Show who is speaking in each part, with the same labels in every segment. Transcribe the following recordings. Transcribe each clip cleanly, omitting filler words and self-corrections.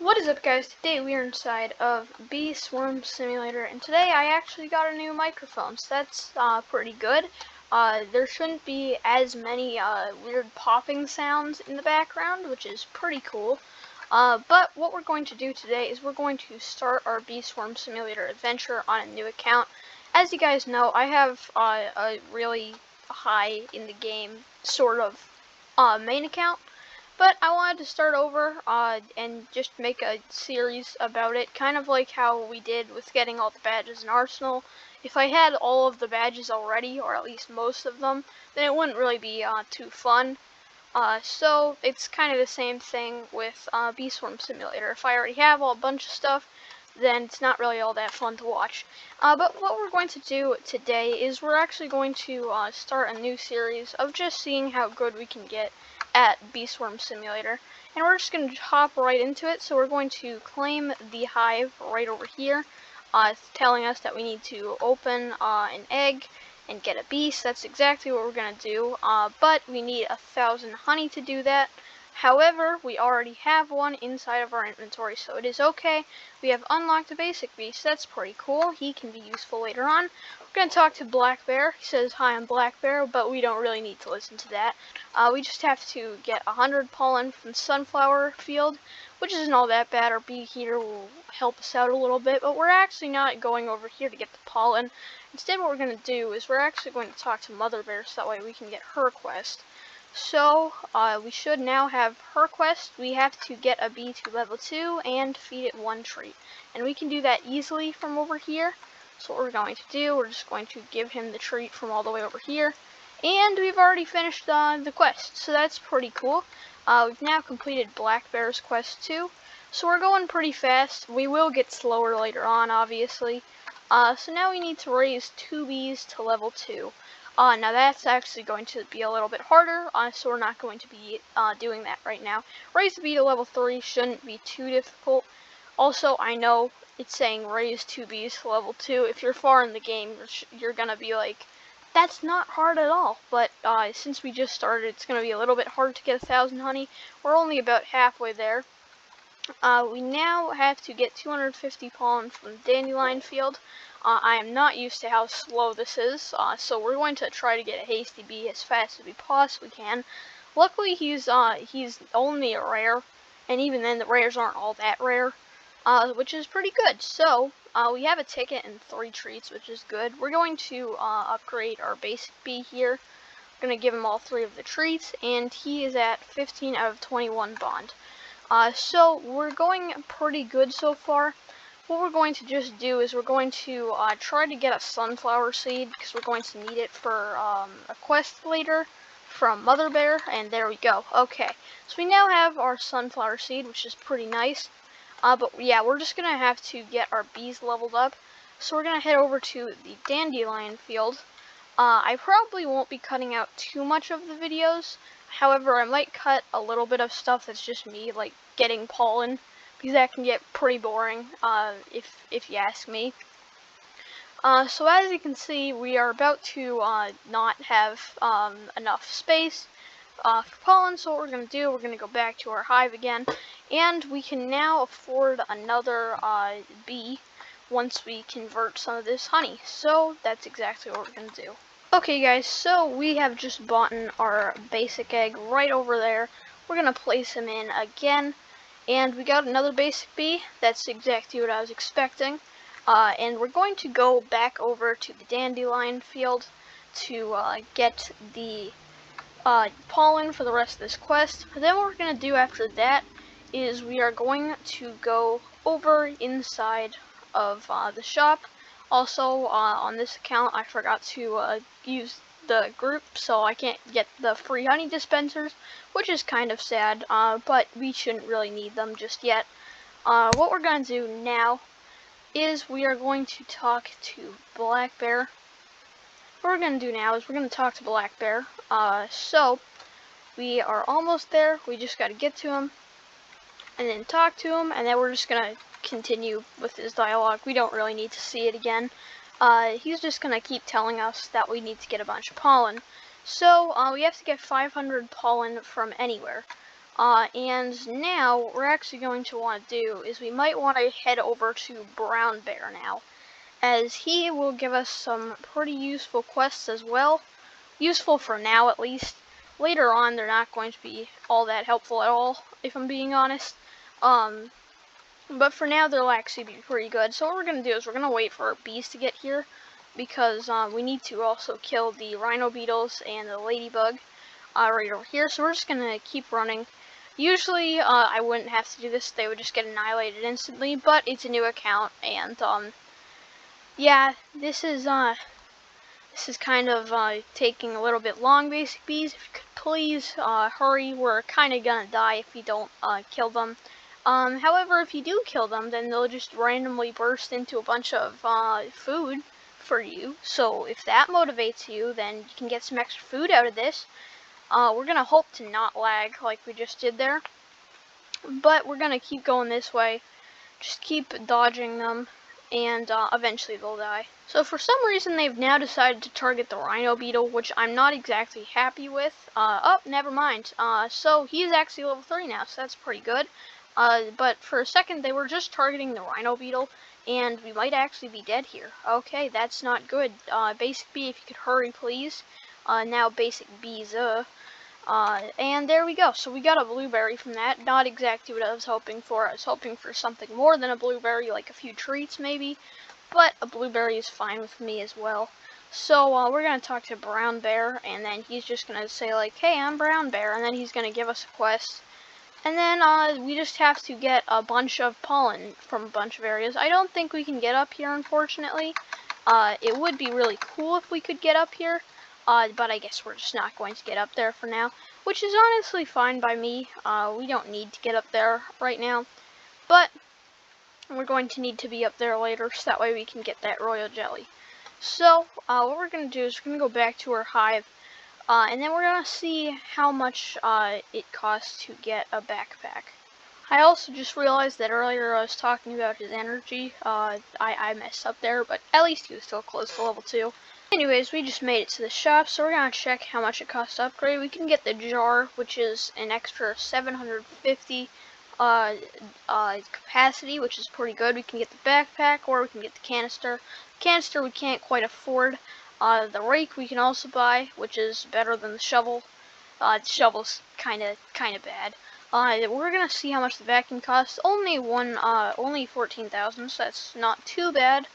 Speaker 1: What is up, guys? Today we are inside of Bee Swarm Simulator, and today I actually got a new microphone, so that's pretty good. There shouldn't be as many weird popping sounds in the background, which is pretty cool. But what we're going to do today is we're going to start our Bee Swarm Simulator adventure on a new account. As you guys know, I have a really high in the game sort of main account. But I wanted to start over and just make a series about it, kind of like how we did with getting all the badges in Arsenal. If I had all of the badges already, or at least most of them, then it wouldn't really be too fun. So it's kind of the same thing with Bee Swarm Simulator. If I already have a bunch of stuff, then it's not really all that fun to watch. But what we're going to do today is we're actually going to start a new series of just seeing how good we can get at Bee Swarm Simulator, and we're just going to hop right into it. So we're going to claim the hive right over here. It's telling us that we need to open an egg and get a bee, so that's exactly what we're going to do, but we need 1,000 honey to do that. However, we already have one inside of our inventory, so it is okay. We have unlocked a basic bee, so that's pretty cool. He can be useful later on. We're going to talk to Black Bear. He says, "Hi, I'm Black Bear," but we don't really need to listen to that. We just have to get 100 pollen from the sunflower field, which isn't all that bad. Our bee heater will help us out a little bit, but we're actually not going over here to get the pollen. Instead, what we're going to do is we're actually going to talk to Mother Bear, so that way we can get her quest. So, we should now have her quest. We have to get a bee to level 2 and feed it one treat. And we can do that easily from over here. So what we're going to do, we're just going to give him the treat from all the way over here. And we've already finished the quest, so that's pretty cool. We've now completed Black Bear's quest too. So we're going pretty fast. We will get slower later on, obviously. So now we need to raise 2 bees to level 2. Now that's actually going to be a little bit harder, so we're not going to be doing that right now. Raise the bee to level 3 shouldn't be too difficult. Also, I know it's saying raise 2 bees to level 2. If you're far in the game, you're gonna be like, that's not hard at all. But since we just started, it's gonna be a little bit hard to get 1,000 honey. We're only about halfway there. We now have to get 250 pollen from the dandelion field. I am not used to how slow this is, so we're going to try to get a hasty bee as fast as we possibly can. Luckily, he's only a rare, and even then the rares aren't all that rare, which is pretty good. So we have a ticket and 3 treats, which is good. We're going to upgrade our basic bee here. We're going to give him all 3 of the treats, and he is at 15 out of 21 bond. So we're going pretty good so far. What we're going to just do is we're going to try to get a sunflower seed, because we're going to need it for a quest later from Mother Bear, and there we go. Okay, so we now have our sunflower seed, which is pretty nice. But yeah, we're just going to have to get our bees leveled up. So we're going to head over to the dandelion field. I probably won't be cutting out too much of the videos. However, I might cut a little bit of stuff that's just me, like getting pollen, because that can get pretty boring, if you ask me. So as you can see, we are about to not have enough space for pollen, so what we're going to do, we're going to go back to our hive again, and we can now afford another bee once we convert some of this honey. So that's exactly what we're going to do. Okay guys, so we have just bought our basic egg right over there. We're going to place him in again, and we got another basic bee. That's exactly what I was expecting. And we're going to go back over to the dandelion field to get the pollen for the rest of this quest. And then what we're going to do after that is we are going to go over inside of the shop. Also, on this account, I forgot to use the group, so I can't get the free honey dispensers, which is kind of sad, but we shouldn't really need them just yet. What we're going to do now is we are going to talk to Black Bear. What we're going to do now is we're going to talk to Black Bear. So, we are almost there. We just got to get to him and then talk to him, and then we're just going to continue with his dialogue. We don't really need to see it again. He's just going to keep telling us that we need to get a bunch of pollen. So, we have to get 500 pollen from anywhere. And now what we're actually going to want to do is we might want to head over to Brown Bear now, as he will give us some pretty useful quests as well. Useful for now, at least. Later on, they're not going to be all that helpful at all, if I'm being honest. But for now, they'll actually be pretty good. So what we're going to do is we're going to wait for our bees to get here, because we need to also kill the rhino beetles and the ladybug right over here. So we're just going to keep running. Usually, I wouldn't have to do this. They would just get annihilated instantly, but it's a new account, and yeah, this is kind of taking a little bit long, Basic Bees. If you could please hurry, we're kind of gonna die if you don't kill them. However, if you do kill them, then they'll just randomly burst into a bunch of food for you. So if that motivates you, then you can get some extra food out of this. We're gonna hope to not lag like we just did there, but we're gonna keep going this way. Just keep dodging them, and eventually they'll die. So for some reason they've now decided to target the rhino beetle, which I'm not exactly happy with. Oh, never mind. So he's actually level 3 now, so that's pretty good. But for a second they were just targeting the rhino beetle, and we might actually be dead here. Okay, that's not good. Basic Bee, if you could hurry, please. Now Basic Bees, and there we go. So we got a blueberry from that. Not exactly what I was hoping for. I was hoping for something more than a blueberry, like a few treats maybe. But a blueberry is fine with me as well. So we're going to talk to Brown Bear, and then he's just going to say like, hey, I'm Brown Bear, and then he's going to give us a quest. And then we just have to get a bunch of pollen from a bunch of areas. I don't think we can get up here, unfortunately. It would be really cool if we could get up here. But I guess we're just not going to get up there for now, which is honestly fine by me. We don't need to get up there right now, but we're going to need to be up there later, so that way we can get that royal jelly. So what we're going to do is we're going to go back to our hive, and then we're going to see how much it costs to get a backpack. I also just realized that earlier I was talking about his energy. I messed up there, but at least he was still close to level 2. Anyways, we just made it to the shop, so we're going to check how much it costs to upgrade. We can get the jar, which is an extra 750 capacity, which is pretty good. We can get the backpack, or we can get the canister. The canister we can't quite afford. The rake we can also buy, which is better than the shovel. The shovel's kind of bad. We're gonna see how much the vacuum costs. Only 14,000, so that's not too bad.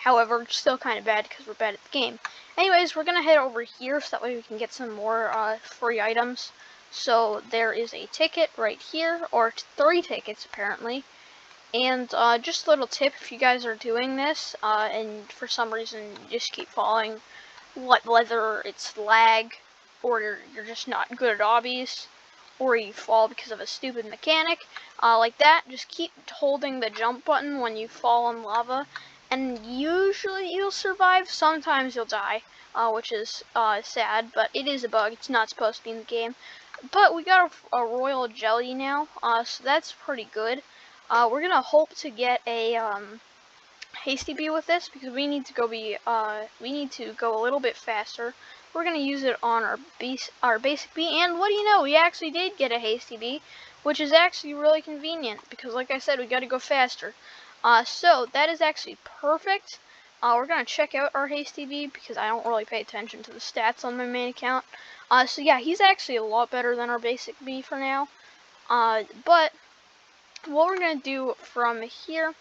Speaker 1: However, it's still kind of bad because we're bad at the game. Anyways, we're gonna head over here so that way we can get some more free items. So there is a ticket right here, or 3 tickets apparently. And just a little tip, if you guys are doing this, and for some reason you just keep falling, whether it's lag, or you're just not good at obbies, or you fall because of a stupid mechanic, like that, just keep holding the jump button when you fall in lava, and usually you'll survive. Sometimes you'll die, which is sad, but it is a bug. It's not supposed to be in the game. But we got a royal jelly now, so that's pretty good. We're gonna hope to get a hasty bee with this, because we need to go a little bit faster. We're gonna use it on our basic bee, and what do you know? We actually did get a hasty bee, which is actually really convenient because, like I said, we got to go faster. So that is actually perfect. We're gonna check out our hasty bee because I don't really pay attention to the stats on my main account. So yeah, he's actually a lot better than our basic bee for now. But what we're gonna do from here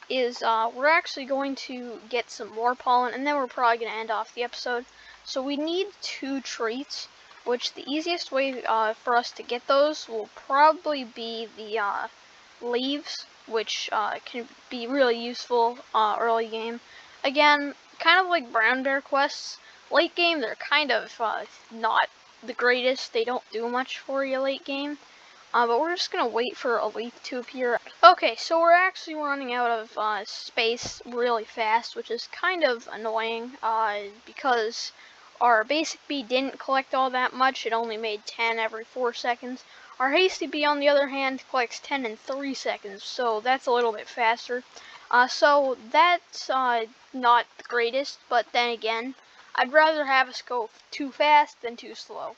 Speaker 1: is we're actually going to get some more pollen, and then we're probably going to end off the episode. So we need 2 treats, which the easiest way for us to get those will probably be the leaves, which can be really useful early game. Again, kind of like brown bear quests, late game they're kind of not the greatest. They don't do much for you late game. But we're just gonna wait for a leaf to appear. Okay, so we're actually running out of space really fast, which is kind of annoying, because our basic bee didn't collect all that much. It only made 10 every 4 seconds. Our hasty bee, on the other hand, collects 10 in 3 seconds, so that's a little bit faster. So that's not the greatest, but then again, I'd rather have us go too fast than too slow.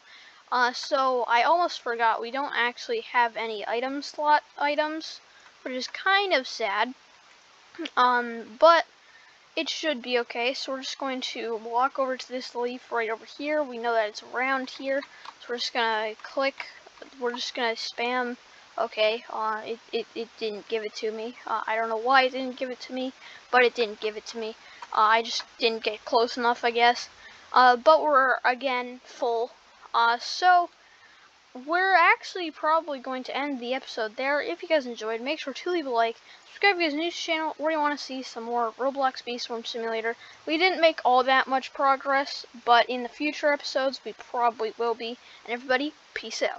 Speaker 1: So I almost forgot, we don't actually have any item slot items, which is kind of sad. But it should be okay. So we're just going to walk over to this leaf right over here. We know that it's around here, so we're just gonna click. We're just gonna spam. Okay, it didn't give it to me. I don't know why it didn't give it to me, but it didn't give it to me. I just didn't get close enough, I guess. But we're again full. So we're actually probably going to end the episode there. If you guys enjoyed, make sure to leave a like, subscribe if you guys are new to the channel, or you want to see some more Roblox Bee Swarm Simulator. We didn't make all that much progress, but in the future episodes, we probably will be. And everybody, peace out.